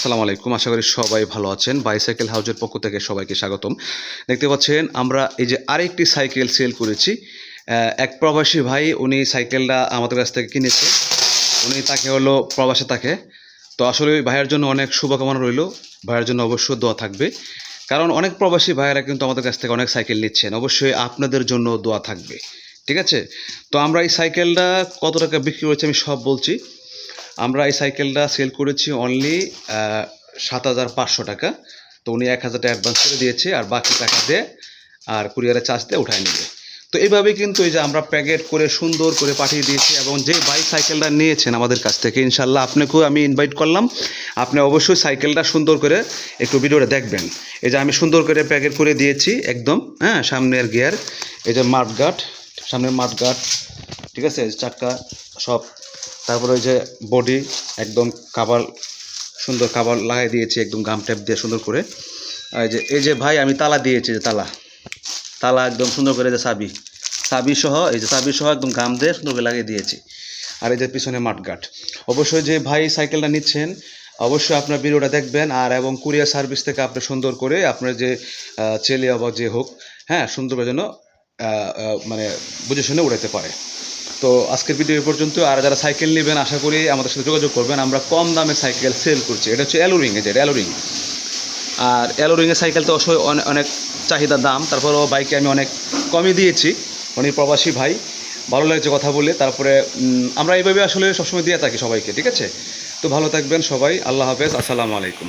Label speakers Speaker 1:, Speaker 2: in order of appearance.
Speaker 1: আসসালামু আলাইকুম। আশা করি সবাই ভালো আছেন। বাইসাইকেল হাউজের পক্ষ থেকে সবাইকে স্বাগতম। দেখতে পাচ্ছেন আমরা এই যে আরেকটি সাইকেল সেল করেছি। এক প্রবাসী ভাই উনি সাইকেলটা আমাদের কাছ থেকে কিনেছে। উনি তাকে হলো প্রবাসে থাকে। তো আসলে ওই ভাইয়ের জন্য অনেক শুভকামনা রইল। ভাইয়ের জন্য অবশ্যই দোয়া থাকবে। কারণ অনেক প্রবাসী ভাইয়েরা কিন্তু আমাদের কাছ থেকে অনেক সাইকেল নিচ্ছেন। অবশ্যই আপনাদের জন্য দোয়া থাকবে। ঠিক আছে? তো আমরা এই সাইকেলটা কত টাকা বিক্রি করেছি আমি সব বলছি। আমরা এই সাইকেলটা সেল করেছি অনলি ৭,৫০০ টাকা। তো উনি ১,০০০ টাকা অ্যাডভান্স করে দিয়েছে, আর বাকি টাকা দিয়ে আর কুরিয়ারে চার্জ দিয়ে উঠায় নেবে। তো এইভাবেই কিন্তু এই যে আমরা প্যাকেট করে সুন্দর করে পাঠিয়ে দিয়েছি, এবং যে ভাই সাইকেলটা নিয়েছেন আমাদের কাছ থেকে ইনশাল্লাহ আপনাকেও আমি ইনভাইট করলাম। আপনি অবশ্যই সাইকেলটা সুন্দর করে একটু ভিডিওটা দেখবেন। এই যে আমি সুন্দর করে প্যাকেট করে দিয়েছি একদম, হ্যাঁ, সামনের গিয়ার, এই যে মাঠগার্ড, সামনের মাঠগার্ড, ঠিক আছে, চাক্কা সব, তারপরে ওই যে বডি একদম কাভার, সুন্দর কাভার লাগাই দিয়েছি একদম গাম ট্যাপ দিয়ে সুন্দর করে। আর এই যে ভাই আমি তালা দিয়েছি, যে তালা তালা একদম সুন্দর করে, যে চাবি সহ, এই যে চাবি সহ একদম গাম দিয়ে সুন্দর করে লাগিয়ে দিয়েছি। আর এই যে পিছনে মাঠগার্ড। অবশ্যই যে ভাই সাইকেলটা নিচ্ছেন অবশ্যই আপনার ভিডিওটা দেখবেন, আর এবং কুরিয়ার সার্ভিস থেকে আপনি সুন্দর করে আপনার যে ছেলে বা যে হোক, হ্যাঁ, সুন্দর করে যেন মানে বুঝে শুনে উড়াইতে পারে। তো আজকের ভিডিও এই পর্যন্ত। আর যারা সাইকেল নেবেন আশা করি আমাদের সাথে যোগাযোগ করবেন। আমরা কম দামে সাইকেল সেল করছি। এটা হচ্ছে অ্যালোরিং, এই যে অ্যালোরিং। আর অ্যালোরিংয়ের সাইকেল তো অবশ্যই অনেক চাহিদা দাম, তারপরেও বাইকে আমি অনেক কমই দিয়েছি। উনি প্রবাসী ভাই, ভালো লাগছে কথা বলে। তারপরে আমরা এইভাবে আসলে সবসময় দিয়ে থাকি সবাইকে। ঠিক আছে? তো ভালো থাকবেন সবাই। আল্লাহ হাফেজ। আসসালামু আলাইকুম।